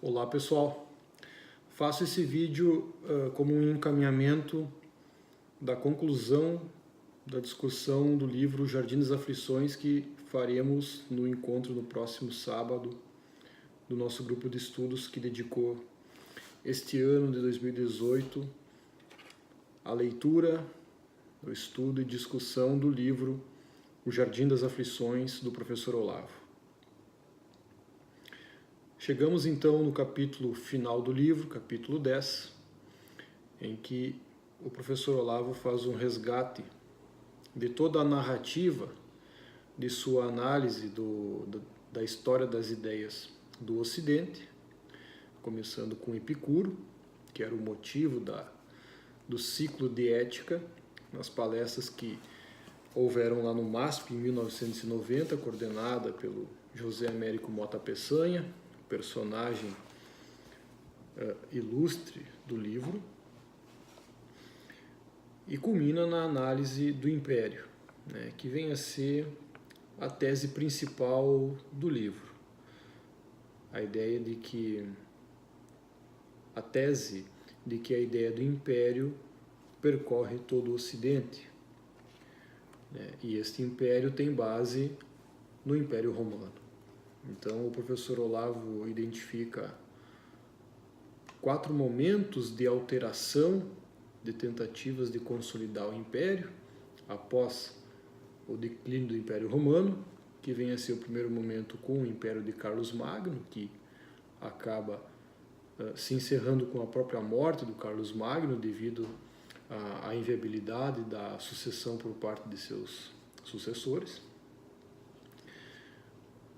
Olá pessoal, faço esse vídeo como um encaminhamento da conclusão da discussão do livro Jardim das Aflições que faremos no encontro no próximo sábado do nosso grupo de estudos que dedicou este ano de 2018 à leitura, ao estudo e discussão do livro O Jardim das Aflições do professor Olavo. Chegamos então no capítulo final do livro, capítulo 10, em que o professor Olavo faz um resgate de toda a narrativa de sua análise da história das ideias do Ocidente, começando com Epicuro, que era o motivo do ciclo de ética, nas palestras que houveram lá no MASP em 1990, coordenada pelo José Américo Mota Peçanha, personagem ilustre do livro, e culmina na análise do Império, né, que vem a ser a tese principal do livro. A ideia de que a tese de que a ideia do Império percorre todo o Ocidente, né, e este Império tem base no Império Romano. Então, o professor Olavo identifica 4 momentos de alteração, de tentativas de consolidar o Império, após o declínio do Império Romano, que vem a ser o primeiro momento com o Império de Carlos Magno, que acaba se encerrando com a própria morte do Carlos Magno, devido à inviabilidade da sucessão por parte de seus sucessores.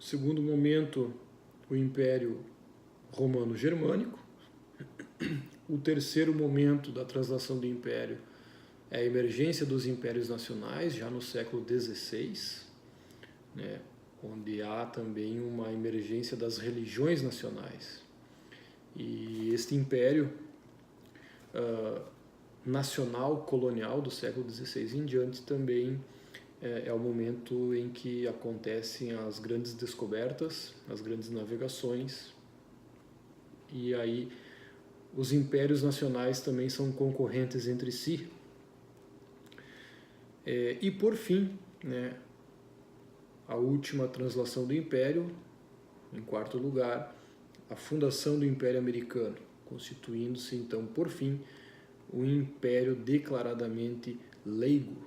Segundo momento, o Império Romano-Germânico. O terceiro momento da translação do Império é a emergência dos impérios nacionais, já no século XVI, né, onde há também uma emergência das religiões nacionais. E este império nacional, colonial do século XVI em diante também é o momento em que acontecem as grandes descobertas, as grandes navegações, e aí os impérios nacionais também são concorrentes entre si. E por fim, né, a última translação do Império, em quarto lugar, a fundação do Império Americano, constituindo-se então por fim um império declaradamente leigo.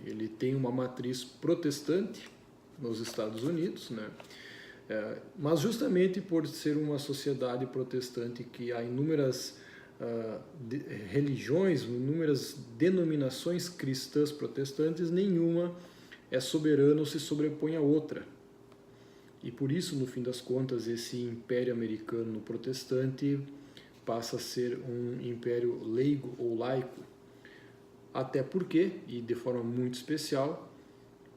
Ele tem uma matriz protestante nos Estados Unidos, né? Mas justamente por ser uma sociedade protestante que há inúmeras religiões, inúmeras denominações cristãs protestantes, nenhuma é soberana ou se sobrepõe a outra. E por isso, no fim das contas, esse império americano protestante passa a ser um império leigo ou laico. Até porque, e de forma muito especial,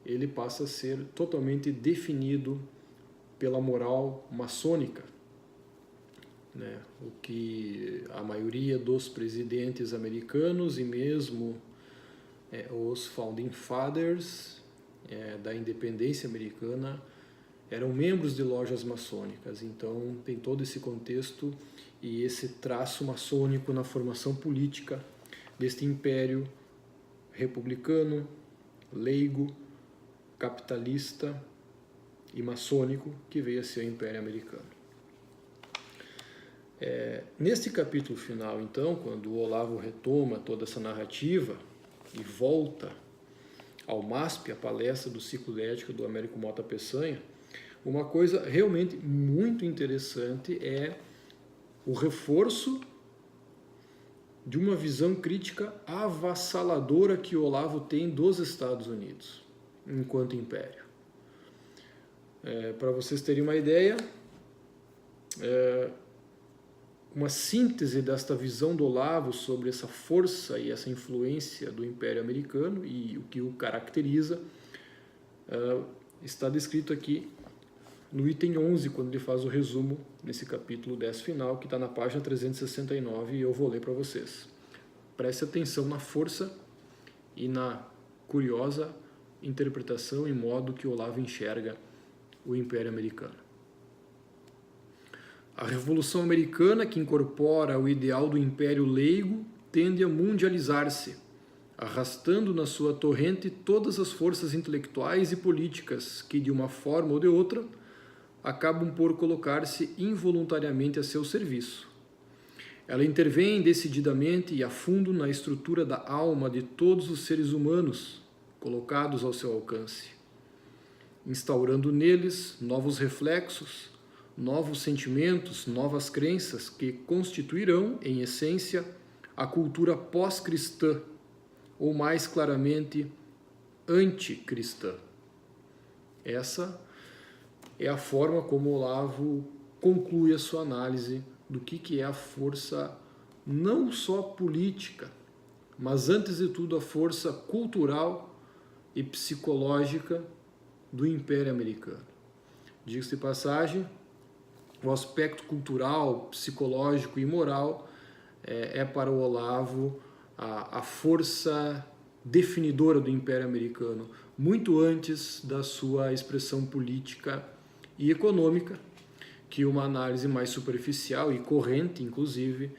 ele passa a ser totalmente definido pela moral maçônica, né? O que a maioria dos presidentes americanos e mesmo os Founding Fathers da independência americana eram membros de lojas maçônicas. Então tem todo esse contexto e esse traço maçônico na formação política deste império republicano, leigo, capitalista e maçônico que veio a ser o Império Americano. Neste capítulo final, então, quando o Olavo retoma toda essa narrativa e volta ao MASP, a palestra do ciclo de ética do Américo Mota Peçanha, uma coisa realmente muito interessante é o reforço de uma visão crítica avassaladora que o Olavo tem dos Estados Unidos, enquanto império. Para vocês terem uma ideia, uma síntese desta visão do Olavo sobre essa força e essa influência do Império Americano e o que o caracteriza, está descrito aqui no item 11, quando ele faz o resumo nesse capítulo 10 final, que está na página 369, e eu vou ler para vocês. Preste atenção na força e na curiosa interpretação e modo que Olavo enxerga o Império Americano. A Revolução Americana, que incorpora o ideal do império leigo, tende a mundializar-se, arrastando na sua torrente todas as forças intelectuais e políticas que, de uma forma ou de outra, acabam por colocar-se involuntariamente a seu serviço. Ela intervém decididamente e a fundo na estrutura da alma de todos os seres humanos colocados ao seu alcance, instaurando neles novos reflexos, novos sentimentos, novas crenças que constituirão, em essência, a cultura pós-cristã, ou mais claramente, anticristã. Essa é a forma como Olavo conclui a sua análise do que é a força não só política, mas antes de tudo a força cultural e psicológica do Império Americano. Diga-se de passagem, o aspecto cultural, psicológico e moral é para o Olavo a força definidora do Império Americano, muito antes da sua expressão política e econômica, que uma análise mais superficial e corrente, inclusive,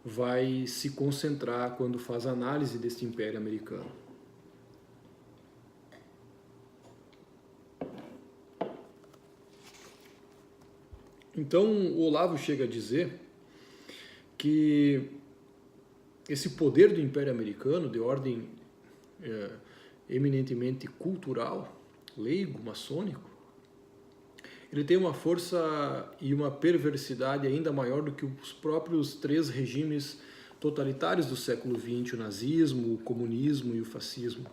vai se concentrar quando faz a análise deste Império Americano. Então, o Olavo chega a dizer que esse poder do Império Americano, de ordem eminentemente cultural, leigo, maçônico, ele tem uma força e uma perversidade ainda maior do que os próprios 3 regimes totalitários do século XX, o nazismo, o comunismo e o fascismo,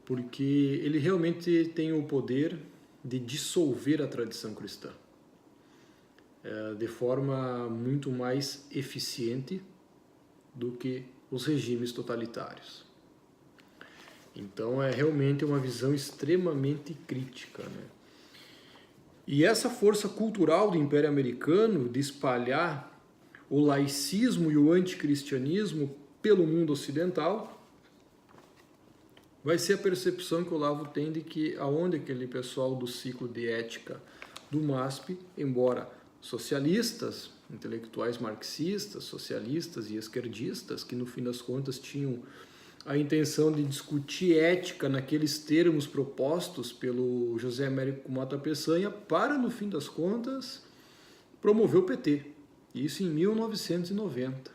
porque ele realmente tem o poder de dissolver a tradição cristã de forma muito mais eficiente do que os regimes totalitários. Então é realmente uma visão extremamente crítica, né? E essa força cultural do Império Americano de espalhar o laicismo e o anticristianismo pelo mundo ocidental vai ser a percepção que o Olavo tem de que aonde aquele pessoal do ciclo de ética do MASP, embora socialistas, intelectuais marxistas, socialistas e esquerdistas, que no fim das contas tinham a intenção de discutir ética naqueles termos propostos pelo José Américo Mota Peçanha para, no fim das contas, promover o PT. Isso em 1990,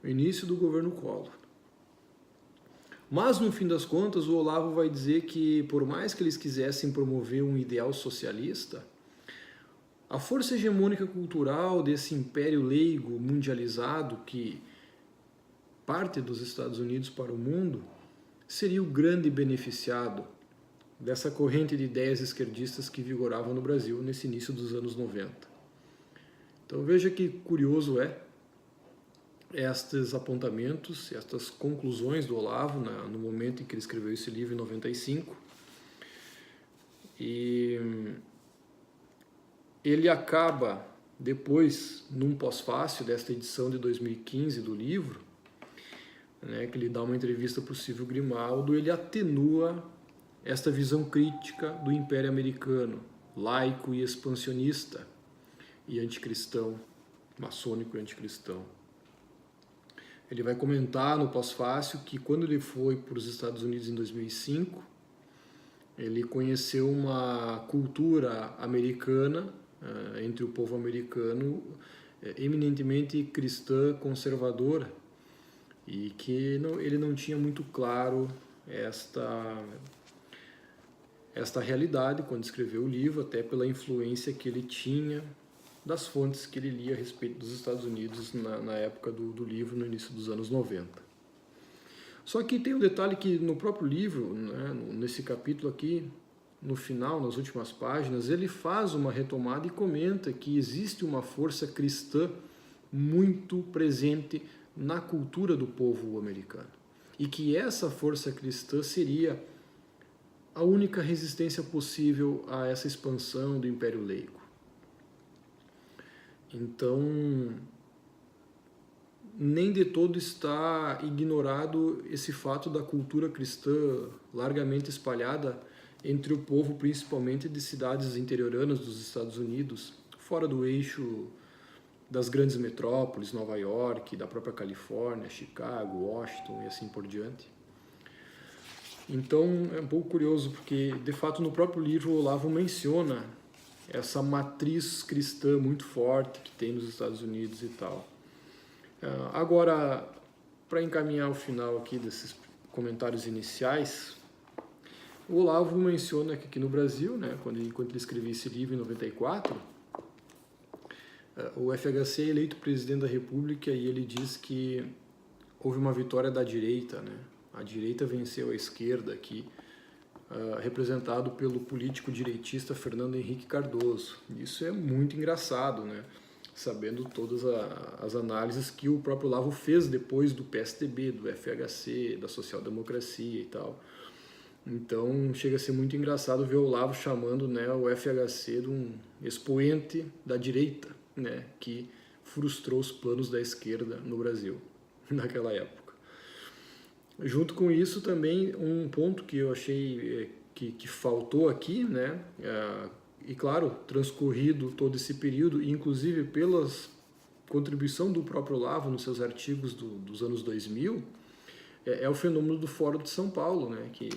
no início do governo Collor. Mas, no fim das contas, o Olavo vai dizer que, por mais que eles quisessem promover um ideal socialista, a força hegemônica cultural desse império leigo mundializado que parte dos Estados Unidos para o mundo seria o grande beneficiado dessa corrente de ideias esquerdistas que vigorava no Brasil nesse início dos anos 90. Então veja que curioso estes apontamentos, estas conclusões do Olavo no momento em que ele escreveu esse livro, em 95. E ele acaba depois, num pós-fácil desta edição de 2015 do livro, que ele dá uma entrevista para o Silvio Grimaldo, ele atenua esta visão crítica do Império Americano, laico e expansionista e anticristão, maçônico e anticristão. Ele vai comentar no pós-fácil que quando ele foi para os Estados Unidos em 2005, ele conheceu uma cultura americana, entre o povo americano, eminentemente cristã, conservadora, e que ele não tinha muito claro esta realidade quando escreveu o livro, até pela influência que ele tinha das fontes que ele lia a respeito dos Estados Unidos na época do livro, no início dos anos 90. Só que tem um detalhe que no próprio livro, nesse capítulo aqui, no final, nas últimas páginas, ele faz uma retomada e comenta que existe uma força cristã muito presente na cultura do povo americano. E que essa força cristã seria a única resistência possível a essa expansão do Império Leigo. Então, nem de todo está ignorado esse fato da cultura cristã largamente espalhada entre o povo, principalmente de cidades interioranas dos Estados Unidos, fora do eixo das grandes metrópoles, Nova York, da própria Califórnia, Chicago, Washington e assim por diante. Então é um pouco curioso porque, de fato, no próprio livro o Olavo menciona essa matriz cristã muito forte que tem nos Estados Unidos e tal. Agora, para encaminhar o final aqui desses comentários iniciais, o Olavo menciona que aqui no Brasil, né, enquanto ele escrevia esse livro em 94, o FHC é eleito presidente da República e ele diz que houve uma vitória da direita, né? A direita venceu a esquerda aqui, representado pelo político direitista Fernando Henrique Cardoso. Isso é muito engraçado, né? Sabendo todas as análises que o próprio Olavo fez depois do PSDB, do FHC, da social-democracia e tal. Então chega a ser muito engraçado ver o Olavo chamando, né, o FHC de um expoente da direita, né, que frustrou os planos da esquerda no Brasil naquela época. Junto com isso também um ponto que eu achei que faltou aqui, né, e claro, transcorrido todo esse período, inclusive pela contribuição do próprio Olavo nos seus artigos dos anos 2000, é o fenômeno do Fórum de São Paulo, né, que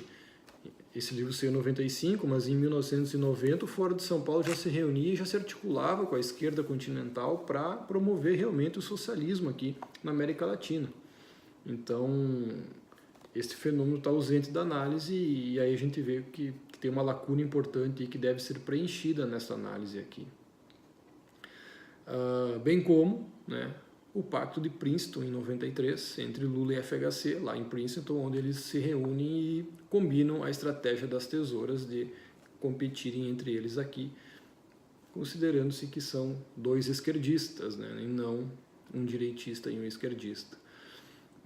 esse livro saiu em 95, mas em 1990 o Fórum de São Paulo já se reunia e já se articulava com a esquerda continental para promover realmente o socialismo aqui na América Latina. Então, esse fenômeno está ausente da análise e aí a gente vê que tem uma lacuna importante e que deve ser preenchida nessa análise aqui. Bem como, né, o Pacto de Princeton, em 93, entre Lula e FHC, lá em Princeton, onde eles se reúnem e combinam a estratégia das tesouras de competirem entre eles aqui, considerando-se que são dois esquerdistas, né, e não um direitista e um esquerdista.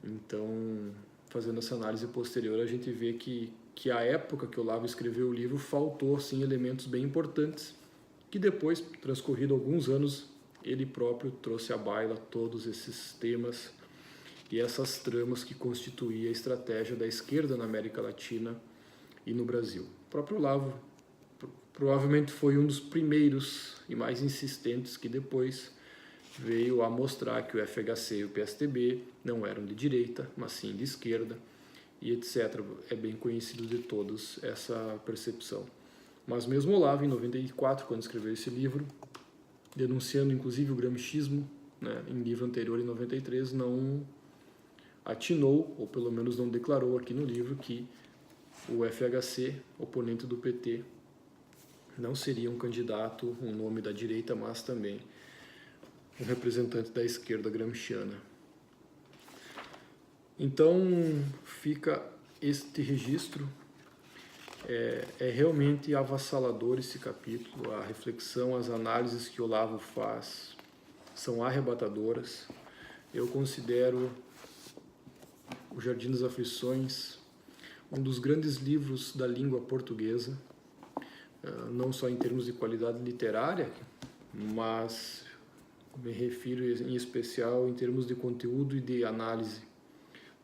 Então, fazendo essa análise posterior, a gente vê que a época que o Olavo escreveu o livro faltou, sim, elementos bem importantes, que depois, transcorrido alguns anos, ele próprio trouxe à baila todos esses temas e essas tramas que constituíam a estratégia da esquerda na América Latina e no Brasil. O próprio Olavo provavelmente foi um dos primeiros e mais insistentes que depois veio a mostrar que o FHC e o PSDB não eram de direita, mas sim de esquerda, e etc. É bem conhecido de todos essa percepção. Mas mesmo Olavo, em 94, quando escreveu esse livro, denunciando inclusive o gramscismo, né, em livro anterior, em 93, não atinou, ou pelo menos não declarou aqui no livro, que o FHC, oponente do PT, não seria um candidato, um nome da direita, mas também um representante da esquerda gramsciana. Então fica este registro. É realmente avassalador esse capítulo, a reflexão, as análises que o Olavo faz são arrebatadoras. Eu considero o Jardim das Aflições um dos grandes livros da língua portuguesa, não só em termos de qualidade literária, mas me refiro em especial em termos de conteúdo e de análise,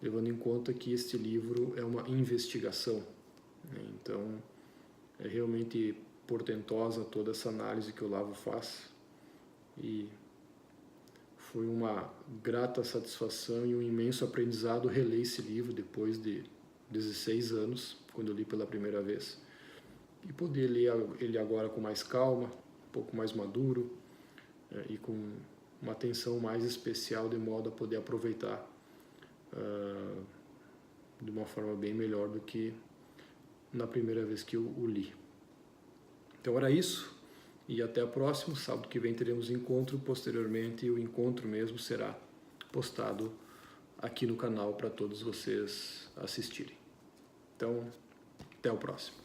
levando em conta que este livro é uma investigação. Então, é realmente portentosa toda essa análise que o Olavo faz e foi uma grata satisfação e um imenso aprendizado reler esse livro depois de 16 anos, quando eu li pela primeira vez, e poder ler ele agora com mais calma, um pouco mais maduro e com uma atenção mais especial, de modo a poder aproveitar de uma forma bem melhor do que na primeira vez que eu o li. Então era isso, e até a próxima. Sábado que vem teremos encontro, posteriormente o encontro mesmo será postado aqui no canal para todos vocês assistirem. Então, até o próximo.